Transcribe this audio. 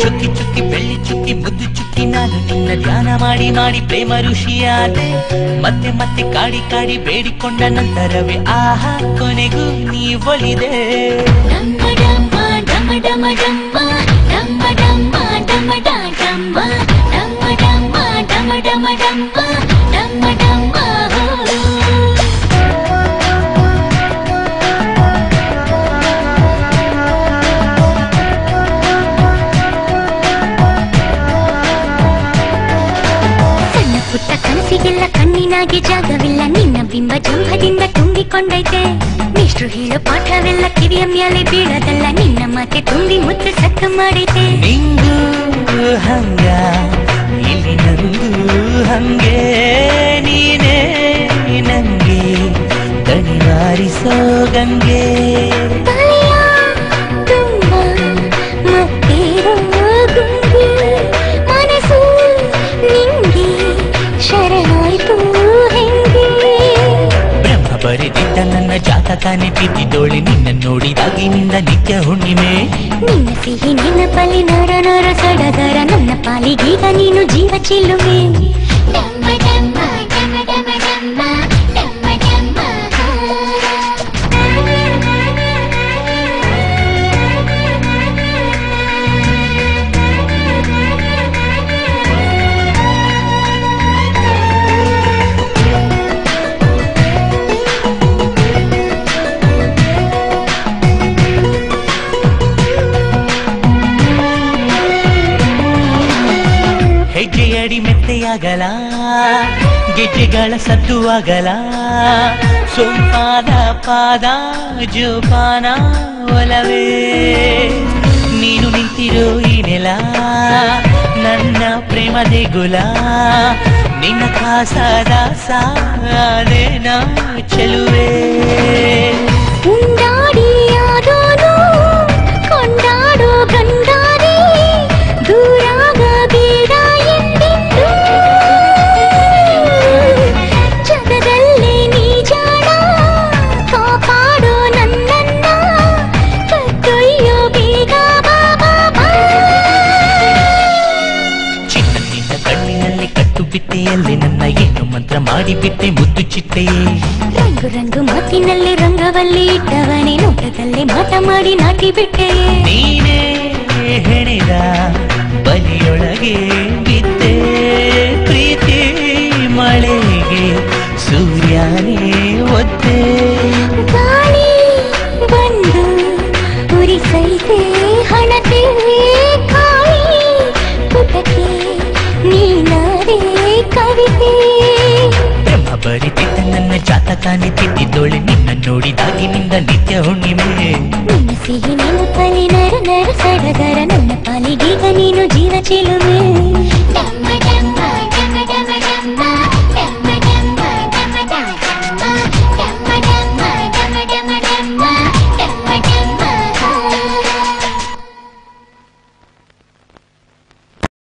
ಚುಕ್ಕಿ ಚುಕ್ಕಿ ಬೆಳ್ಳಿ ಚುಕ್ಕಿ ಮುದ್ದು ಚುಕ್ಕಿ ನಾನು ನಿನ್ನ ಧ್ಯಾನ ಮಾಡಿ ಮಾಡಿ ಪ್ರೇಮ ಋಷಿಯಾದೆ ಮತ್ತೆ ಮತ್ತೆ ಕಾಡಿ ಕಾಡಿ ಬೇಡಿಕೊಂಡ ನಂತರವೇ ಆಹಾ ಕೊನೆಗೂ ನೀ ಒಲಿದೆ ಡಮ್ಮ ಡಮ್ಮ ಡಮ್ಮ ಡಮ್ಮ ಡಮ್ಮ ಡಮ್ಮ ಡಮ್ಮ ಡಮ್ಮ ಡಮ್ಮ ಡಮ್ಮ ಡಮ್ಮ ಡಮ್ಮ ಡಮ್ಮ ಡಮ್ಮ ಡಮ್ಮ ಡಮ್ಮ ಪುಟ್ಟ ಕನಸಿಗೆಲ್ಲ ಕಣ್ಣಿನಾಗೆ ಜಾಗವಿಲ್ಲ ನಿನ್ನ ಬಿಂಬ ಜಂಭದಿಂದ ತುಂಬಿಕೊಂಡೈತೆ ನಿಷ್ಟ್ರು ಹೇಳೋ ಪಾಠವೆಲ್ಲ ಕಿವಿಯ ಮೇಲೆ ಬೀಳದಲ್ಲ ನಿನ್ನ ಮಾತೆ ತುಂಬಿ ಮುತ್ತು ಸತ್ತು ಮಾಡೈತೆ ನಿಂಗೂ ಹಂಗ ಇಲ್ಲಿ ನಂಗೂ ಹಂಗೆ ನೀನೇ ನಂಗೆ ದಣಿವಾರಿಸೋ ಗಂಗೆ ಬರೆದಿದ್ದ ನನ್ನ ಜಾತಕನೇ ಬಿದ್ದಿದ್ದೋಳೆ ನಿನ್ನ ನೋಡಿದಾಗಿನಿಂದ ನಿತ್ಯ ಹುಣ್ಣಿಮೆ ನಿನ್ನ ಸಿಹಿ ನೆನಪಲ್ಲಿ ನರ ನರ ಸಡಗರ ನನ್ನ ಪಾಲಿಗೀಗ ನೀನು ಜೀವ ಚೆಲ್ಲುವೆ ಡಮ್ಮ ಡಮ್ಮ ಡಮ್ಮ ಡಮ್ಮ ಡಮ್ಮ ಡಮ್ಮ ಡಮ್ಮ ಹೆಜ್ಜೆಯಡಿ ಮೆತ್ತೆಯಾಗಲ ಗೆಜ್ಜೆಗಳ ಸದ್ದು ಆಗಲ ಸೊಂಪಾದ ಪಾದ ಜೋಪಾನ ಒಲವೇ ನೀನು ನಿಂತಿರೋ ಈ ನೆಲ ನನ್ನ ಪ್ರೇಮ ದೇಗುಲ ನಿನ್ನ ಕಾಸದ ಸಾದೇನ ಚೆಲುವೆ ಉಂಡಾಡಿಯಾದೋನು ಕೊಂಡಾಡೋ ಗಂಡಾರಿ ದೂರಾಗಬೇಡ ಎಂದಿದ್ದು ಜಗದಲ್ಲೇ ನೀ ಜಾಣ ಕಾಪಾಡೋ ನನ್ನನ್ನ ಕತ್ತೊಯ್ಯೋ ಬೇಗ ಬಾಬಾ ಚಿನ್ನದಿಂದ ಕಣ್ಣಿನಲ್ಲಿ ಕಟ್ಟು ಬಿಟ್ಟೆಯಲ್ಲಿ ನನ್ನ ಏನು ಮಂತ್ರ ಮಾಡಿಬಿಟ್ಟೆ ಮುದ್ದು ಚಿಟ್ಟೆಯೇ ರಂಗು ರಂಗು ಮಾತಿನಲ್ಲಿ ರಂಗವಲ್ಲಿ ಇಟ್ಟವನೇ ನೋಟದಲ್ಲೇ ಮಾತ ಮಾಡಿ ನಾಟಿ ಬಿಟ್ಟೆ ನೀನೇ ಹೆಣೆದ ಬಲಿಯೊಳಗೆ ಬಿದ್ದೆ ಪ್ರೀತಿ ಮಳೆಗೆ ಸೂರ್ಯನೇ ಒದ್ದೆ ಗಾಳಿ ಬಂದು ಉರಿಸೈತೆ ಹಣತೆ ಕಾಳಿ ಪುಟಕ್ಕೆ ನೀನಾರೇ ಕವಿತೆ ಬ್ರಹ್ಮ ಬರಿತಿದ್ದ ನನ್ನ ಜಾತಕನೇ ತಿದ್ದಿದ್ದೋಳೆ ನಿನ್ನ ನೋಡಿದಾಗಿನಿಂದ ನಿತ್ಯ ಹುಣ್ಣಿಮೆ ನಿನ್ನ ಸಿಹಿ ನೆನಪಲ್ಲಿ ನರ ನರ ಸಡಗರ ನನ್ನ ಪಾಲಿಗೀಗ ನೀನು ಜೀವ ಚೆಲುವೆ